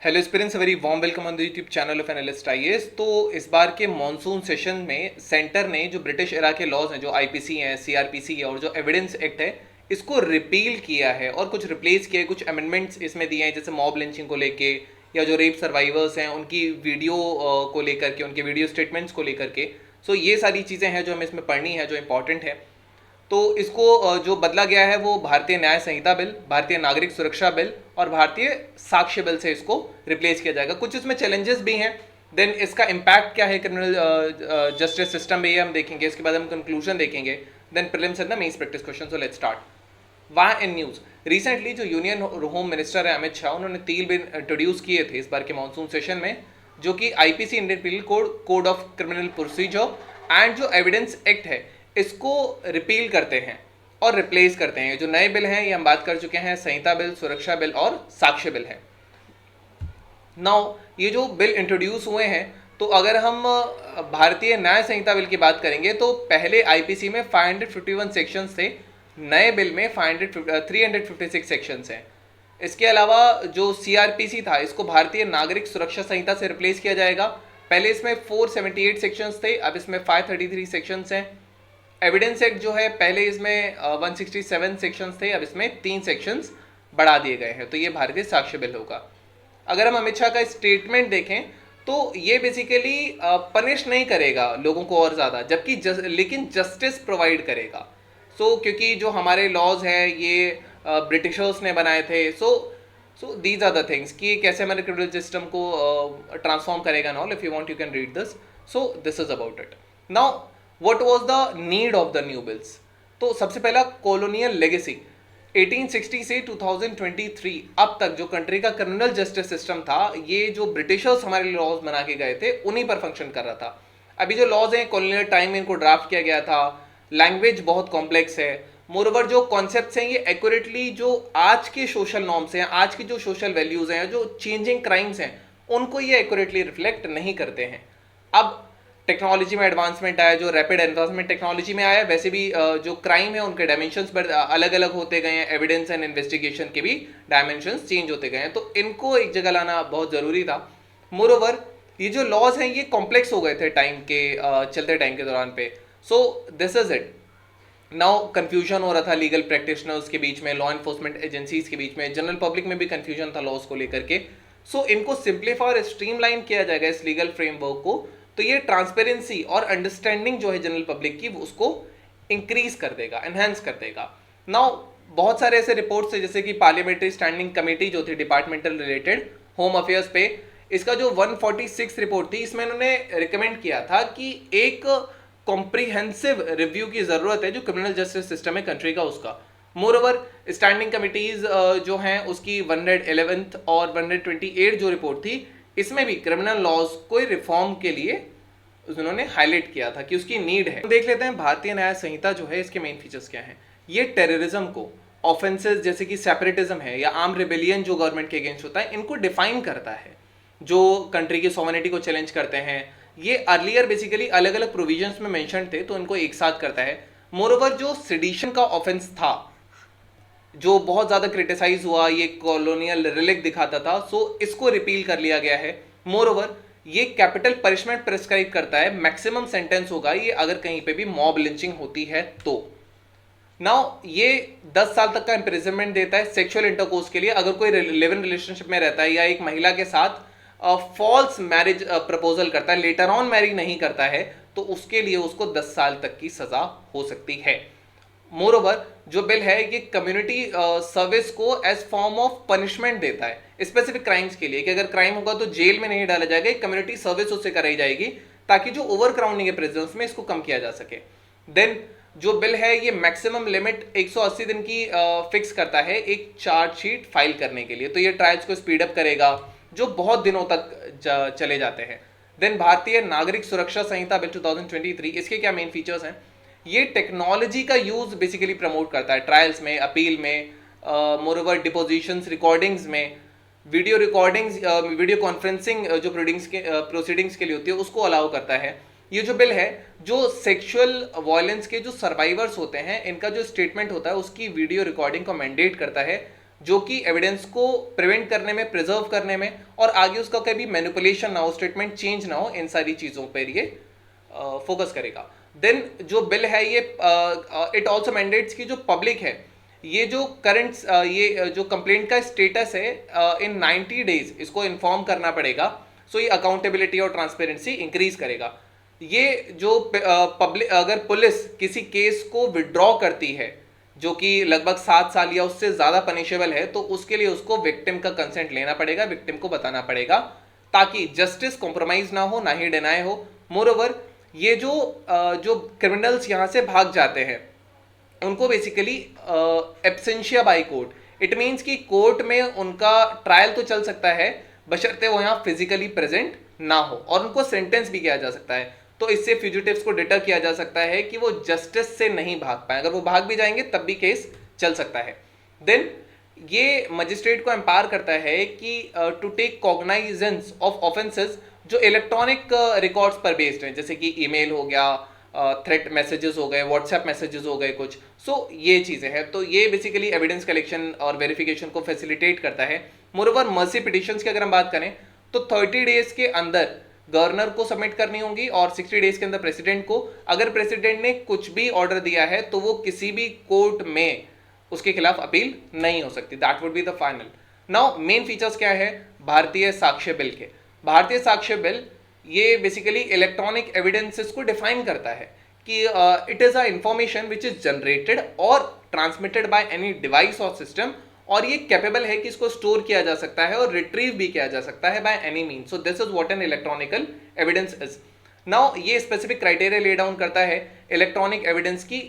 Hello aspirants, very warm welcome on the YouTube channel of analyst IAS. तो इस बार के monsoon session में centre ने जो ब्रिटिश एरा के लॉज हैं, जो आईपीसी हैं, सीआरपीसी है और जो एविडेंस एक्ट है, इसको रिपील किया है और कुछ रिप्लेस किया है। कुछ अमेंडमेंट्स इसमें दिए हैं, जैसे मॉब लिंचिंग को लेके या जो रेप सर्वाइवर्स हैं उनकी वीडियो को लेकर के, उनके वीडियो स्टेटमेंट्स को लेकर के। सो ये सारी चीज़ें हैं जो हमें इसमें पढ़नी है, जो इंपॉर्टेंट है। तो इसको जो बदला गया है वो भारतीय न्याय संहिता बिल, भारतीय नागरिक सुरक्षा बिल और भारतीय साक्ष्य बिल से इसको रिप्लेस किया जाएगा। कुछ इसमें चैलेंजेस भी हैं। देन इसका इम्पैक्ट क्या है क्रिमिनल जस्टिस सिस्टम में, ये हम देखेंगे। इसके बाद हम कंक्लूजन देखेंगे। Then prelims and the mains practice question. So let's start. वहाँ इन न्यूज़ रिसेंटली जो यूनियन होम मिनिस्टर है अमित शाह, उन्होंने 3 बिल इंट्रोड्यूस किए थे इस बार के मानसून सेशन में, जो कि IPC, Indian penal code, code of criminal procedure and जो एविडेंस एक्ट है इसको रिपील करते हैं और रिप्लेस करते हैं। जो नए बिल हैं ये हम बात कर चुके हैं, संहिता बिल, सुरक्षा बिल और साक्ष्य बिल है। नाउ ये जो बिल इंट्रोड्यूस हुए हैं, तो अगर हम भारतीय न्याय संहिता बिल की बात करेंगे तो पहले आईपीसी में 551 सेक्शंस थे, नए बिल में 356 सेक्शंस हैं। इसके अलावा जो सीआरपीसी था, इसको भारतीय नागरिक सुरक्षा संहिता से रिप्लेस किया जाएगा। पहले इसमें 478 सेक्शंस थे, अब इसमें 533 सेक्शंस हैं। एविडेंस एक्ट जो है, पहले इसमें 167 सेक्शंस थे, अब इसमें 3 सेक्शंस बढ़ा दिए गए हैं। तो ये भारतीय साक्ष्य बिल होगा। अगर हम अमित शाह का स्टेटमेंट देखें तो ये बेसिकली पनिश नहीं करेगा लोगों को और ज़्यादा, जबकि लेकिन जस्टिस प्रोवाइड करेगा। क्योंकि जो हमारे लॉज हैं ये ब्रिटिशर्स ने बनाए थे। So these are the things कि कैसे हमारे क्रिमिनल सिस्टम को ट्रांसफॉर्म करेगा। नॉल if you want you can read this. So this is about it. Now what was the need of the new bills? तो सबसे पहला, कॉलोनियल लेगेसी। 1860 से 2023 अब तक जो कंट्री का क्रिमिनल जस्टिस सिस्टम था, ये जो ब्रिटिशर्स हमारे लॉज बना के गए थे उन्हीं पर फंक्शन कर रहा था। अभी जो लॉज हैं कॉलोनियल टाइम में इनको ड्राफ्ट किया गया था। लैंग्वेज बहुत कॉम्प्लेक्स है। मोरओवर जो कॉन्सेप्ट्स हैं ये एक्यूरेटली जो आज के सोशल नॉर्म्स हैं, आज की जो सोशल वैल्यूज हैं, जो चेंजिंग क्राइम्स हैं, उनको ये एक्यूरेटली रिफ्लेक्ट नहीं करते हैं। अब टेक्नोलॉजी में एडवांसमेंट आया, जो रैपिड एडवांसमेंट टेक्नोलॉजी में आया, वैसे भी जो क्राइम है उनके डायमेंशंस अलग अलग होते गए हैं। एविडेंस एंड इन्वेस्टिगेशन के भी डायमेंशंस चेंज होते गए हैं, तो इनको एक जगह लाना बहुत ज़रूरी था। मोरओवर ये जो लॉज हैं ये कॉम्प्लेक्स हो गए थे टाइम के चलते टाइम के दौरान पे। सो this is it. Now confusion हो रहा था लीगल प्रैक्टिशनर्स के बीच में, लॉ एनफोर्समेंट एजेंसीज के बीच में, जनरल पब्लिक में भी कन्फ्यूजन था लॉज को लेकर के। सो इनको सिंप्लीफाई और स्ट्रीमलाइन किया जाएगा इस लीगल फ्रेमवर्क को। तो ये ट्रांसपेरेंसी और अंडरस्टैंडिंग जो है जनरल पब्लिक की, उसको इंक्रीज कर देगा, एनहेंस कर देगा। नाउ बहुत सारे ऐसे रिपोर्ट्स है, जैसे कि पार्लियामेंट्री स्टैंडिंग कमेटी जो थी डिपार्टमेंटल रिलेटेड होम अफेयर्स पे, इसका जो 146 रिपोर्ट थी, इसमें इन्होंने रिकमेंड किया था कि एक कॉम्प्रिहेंसिव रिव्यू की जरूरत है जो क्रिमिनल जस्टिस सिस्टम है कंट्री का, उसका। मोरओवर स्टैंडिंग कमिटीज जो हैं उसकी 111th और 128 जो रिपोर्ट थी, इसमें भी क्रिमिनल लॉज को रिफॉर्म के लिए उन्होंने हाईलाइट किया था कि उसकी नीड है। देख लेते हैं भारतीय न्याय संहिता जो है, इसके मेन फीचर्स क्या हैं। ये टेररिज्म को, ऑफेंसेस जैसे कि सेपरेटिज्म है या आर्म रिबेलियन जो गवर्नमेंट के अगेंस्ट होता है, इनको डिफाइन करता है। जो कंट्री की सॉवरेनिटी को चैलेंज करते हैं, ये अर्लियर बेसिकली अलग अलग प्रोविजंस में मेंशन थे, तो इनको एक साथ करता है। मोरओवर जो सेडिशन का ऑफेंस था, जो बहुत ज्यादा क्रिटिसाइज हुआ, ये कॉलोनियल रिलिक दिखाता था, सो इसको रिपील कर लिया गया है। मोरओवर ये कैपिटल पनिशमेंट प्रिस्क्राइब करता है, मैक्सिमम सेंटेंस होगा ये अगर कहीं पे भी मॉब लिंचिंग होती है तो। नाउ ये 10 साल तक का इंप्रिजनमेंट देता है सेक्सुअल इंटरकोर्स के लिए, अगर कोई लिव इन रिलेशनशिप में रहता है या एक महिला के साथ फॉल्स मैरिज प्रपोजल करता है, लेटर ऑन मैरी नहीं करता है, तो उसके लिए उसको 10 साल तक की सजा हो सकती है। मोरओवर जो बिल है ये कम्युनिटी सर्विस को एज फॉर्म ऑफ पनिशमेंट देता है स्पेसिफिक क्राइम्स के लिए, कि अगर क्राइम होगा तो जेल में नहीं डाला जाएगा, एक कम्युनिटी सर्विस उससे कराई जाएगी ताकि जो ओवर क्राउडिंग है प्रिजन्स में, इसको कम किया जा सके। देन जो बिल है ये मैक्सिमम लिमिट 180 दिन की फिक्स करता है एक चार्जशीट फाइल करने के लिए, तो ये ट्रायल्स को स्पीड अप करेगा जो बहुत दिनों तक चले जाते हैं। देन भारतीय नागरिक सुरक्षा संहिता बिल 2023, इसके क्या मेन फीचर्स हैं? ये टेक्नोलॉजी का यूज बेसिकली प्रमोट करता है ट्रायल्स में, अपील में, मोरओवर डिपोजिशंस, रिकॉर्डिंग्स में, वीडियो रिकॉर्डिंग्स, वीडियो कॉन्फ्रेंसिंग जो प्रोसीडिंग्स के लिए होती है उसको अलाउ करता है। ये जो बिल है, जो सेक्सुअल वायलेंस के जो सर्वाइवर्स होते हैं, इनका जो स्टेटमेंट होता है उसकी वीडियो रिकॉर्डिंग को मैंडेट करता है। जो कि एविडेंस को प्रिवेंट करने में, प्रिजर्व करने में, और आगे उसका कभी मैनिपुलेशन ना हो, स्टेटमेंट चेंज ना हो, इन सारी चीज़ों पर ये फोकस करेगा। देन जो बिल है ये इट ऑल्सो मैंडेट्स की जो पब्लिक है, ये जो करंट ये जो कंप्लेंट का स्टेटस है इन 90 डेज इसको इन्फॉर्म करना पड़ेगा। सो ये अकाउंटेबिलिटी और ट्रांसपेरेंसी इंक्रीज करेगा। ये जो पब्लिक, अगर पुलिस किसी केस को विड्रॉ करती है जो कि लगभग 7 साल या उससे ज़्यादा पनिशेबल है, तो उसके लिए उसको विक्टिम का कंसेंट लेना पड़ेगा, विक्टिम को बताना पड़ेगा, ताकि जस्टिस कॉम्प्रोमाइज ना हो, ना ही डिनाई हो। मोर ओवर ये जो क्रिमिनल्स यहाँ से भाग जाते हैं उनको basically absentia by court, it means कि कोर्ट में उनका ट्रायल तो चल सकता है बशर्ते वो यहाँ फिजिकली प्रेजेंट ना हो, और उनको सेंटेंस भी किया जा सकता है। तो इससे फ्यूजिटिव्स को डिटर किया जा सकता है कि वो जस्टिस से नहीं भाग पाए, अगर वो भाग भी जाएंगे तब भी केस चल सकता है। देन ये मजिस्ट्रेट को एम्पावर करता है कि टू टेक कॉग्नाइजेंस ऑफ ऑफेंसेस जो इलेक्ट्रॉनिक रिकॉर्ड्स पर बेस्ड हैं, जैसे कि ईमेल हो गया, थ्रेट मैसेजेस हो गए, व्हाट्सएप मैसेजेस हो गए कुछ। सो ये चीज़ें हैं, तो ये बेसिकली एविडेंस कलेक्शन और वेरिफिकेशन को फैसिलिटेट करता है। मोरओवर मर्सी पिटिशंस की अगर हम बात करें तो 30 डेज के अंदर गवर्नर को सबमिट करनी होंगी और 60 डेज के अंदर प्रेसिडेंट को। अगर प्रेसिडेंट ने कुछ भी ऑर्डर दिया है तो वो किसी भी कोर्ट में उसके खिलाफ अपील नहीं हो सकती, that would be the final. Now main features क्या है भारतीय साक्ष्य बिल के? भारतीय साक्ष्य बिल ये बेसिकली इलेक्ट्रॉनिक एविडेंसेस को डिफाइन करता है कि it is a information which is generated और ट्रांसमिटेड बाय एनी डिवाइस और सिस्टम, और ये कैपेबल है कि इसको स्टोर किया जा सकता है और रिट्रीव भी किया जा सकता है by any mean. So this is what an electronical evidence is. Now ये स्पेसिफिक क्राइटेरिया ले डाउन करता है इलेक्ट्रॉनिक एविडेंस की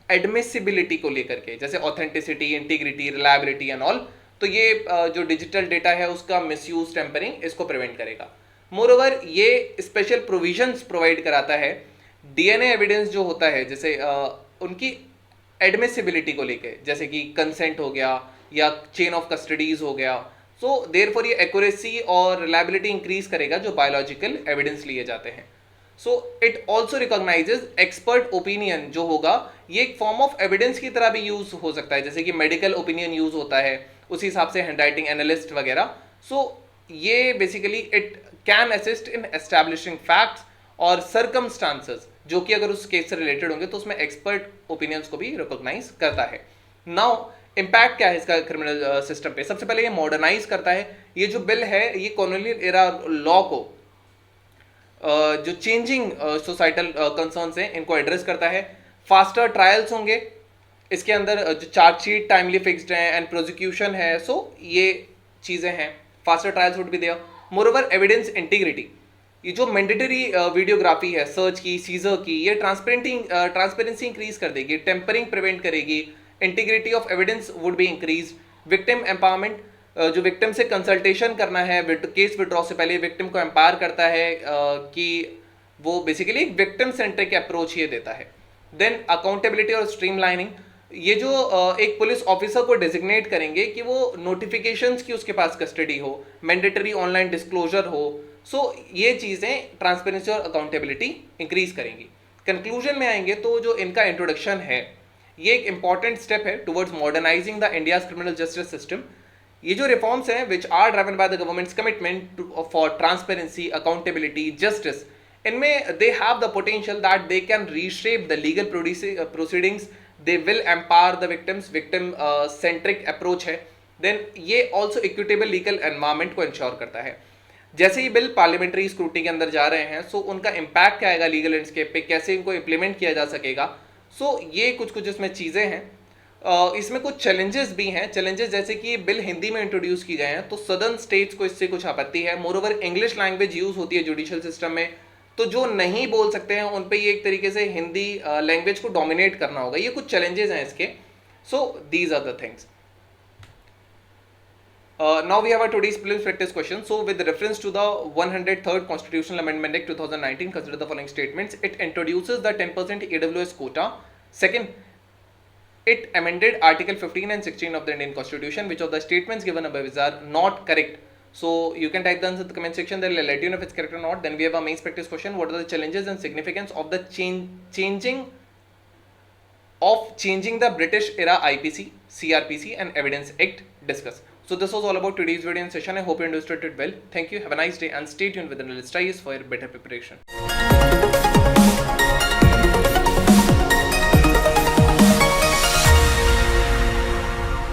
एडमिसिबिलिटी को लेकर के, जैसे authenticity, integrity, reliability and all. तो ये जो डिजिटल डेटा है उसका मिसयूज, टेम्परिंग, इसको प्रिवेंट करेगा। मोरओवर ये स्पेशल प्रोविजंस प्रोवाइड कराता है डीएनए एविडेंस जो होता है, जैसे उनकी एडमिसिबिलिटी को लेके, जैसे कि कंसेंट हो गया या चेन ऑफ कस्टडीज हो गया। सो देयरफॉर ये एक्यूरेसी और रिलायबिलिटी इंक्रीज करेगा जो बायोलॉजिकल एविडेंस लिए जाते हैं। So it also recognises expert opinion जो होगा, ये एक फॉर्म ऑफ एविडेंस की तरह भी यूज हो सकता है, जैसे कि मेडिकल ओपिनियन यूज होता है, उसी हिसाब से हैंडराइटिंग एनालिस्ट वगैरह। सो ये basically it can assist in establishing facts और सर्कमस्टांसेस जो कि अगर उस केस से रिलेटेड होंगे तो उसमें एक्सपर्ट ओपिनियंस को भी रिकॉग्नाइज करता है। नाउ इम्पैक्ट क्या है इसका क्रिमिनल सिस्टम पे? सबसे पहले ये मॉडर्नाइज करता है। ये जो बिल है ये कॉलोनियल एरा लॉ को जो चेंजिंग सोसाइटल कंसर्न्स हैं इनको एड्रेस करता है। फास्टर ट्रायल्स होंगे इसके अंदर, जो चार्जशीट टाइमली फिक्स्ड है एंड प्रोसिक्यूशन है, सो ये चीज़ें हैं। Faster trials would be there. Moreover evidence integrity, ये जो मैंडेटरी वीडियोग्राफी है सर्च की, सीजर की, ये ट्रांसपेरेंसी इंक्रीज कर देगी, टेम्परिंग प्रिवेंट करेगी, integrity of evidence would be increase. Victim empowerment, जो विक्टिम से कंसल्टेशन करना है केस विड्रॉ से पहले, विक्टिम को एम्पावर करता है कि वो बेसिकली एक विक्टिम सेंट्रिक अप्रोच ये देता है। देन अकाउंटेबिलिटी और स्ट्रीमलाइनिंग, ये जो एक पुलिस ऑफिसर को डेजिग्नेट करेंगे कि वो नोटिफिकेशंस की उसके पास कस्टडी हो, मैंडेटरी ऑनलाइन डिस्क्लोजर हो। सो ये चीज़ें ट्रांसपेरेंसी और अकाउंटेबिलिटी इंक्रीज करेंगी। कंक्लूजन में आएंगे तो जो इनका इंट्रोडक्शन है ये एक इंपॉर्टेंट स्टेप है towards modernizing the India's criminal justice system. ये जो रिफॉर्म्स हैं which are driven by the government's commitment for transparency, accountability, justice, इनमें they have the potential that they can reshape the legal proceedings, they will empower the victims, victim centric approach है। Then ये also equitable legal environment को ensure करता है। जैसे ही bill parliamentary scrutiny के अंदर जा रहे हैं, सो उनका इम्पैक्ट क्या आएगा लीगल लैंडस्केप पे, कैसे इनको इम्प्लीमेंट किया जा सकेगा। सो ये कुछ इसमें चीज़ें हैं। इसमें कुछ चैलेंजेस भी हैं। चैलेंजेस जैसे कि ये बिल हिंदी में इंट्रोड्यूस की गए हैं तो सदर्न स्टेट्स को इससे कुछ आपत्ति है। मोरओवर इंग्लिश लैंग्वेज यूज़ होती है जुडिशियल सिस्टम में, तो जो नहीं बोल सकते हैं उन पे ये एक तरीके से हिंदी लैंग्वेज को डोमिनेट करना होगा। ये कुछ चैलेंजेस हैं इसके। So these are the things. Now we have our today's prelims practice question. So with reference to the 103rd Constitutional Amendment Act 2019, consider the following statements. It introduces the 10% AWS quota. Second, it amended Article 15 and 16 of the Indian Constitution. Which of the statements given above are not correct? So you can type the answer in the comment section. They'll let you know if it's correct or not. Then we have our main practice question. What are the challenges and significance of the changing the British era IPC, CRPC and Evidence Act discuss. So this was all about today's video and session. I hope you understood it well. Thank you. Have a nice day and stay tuned with Analyst IAS for your better preparation.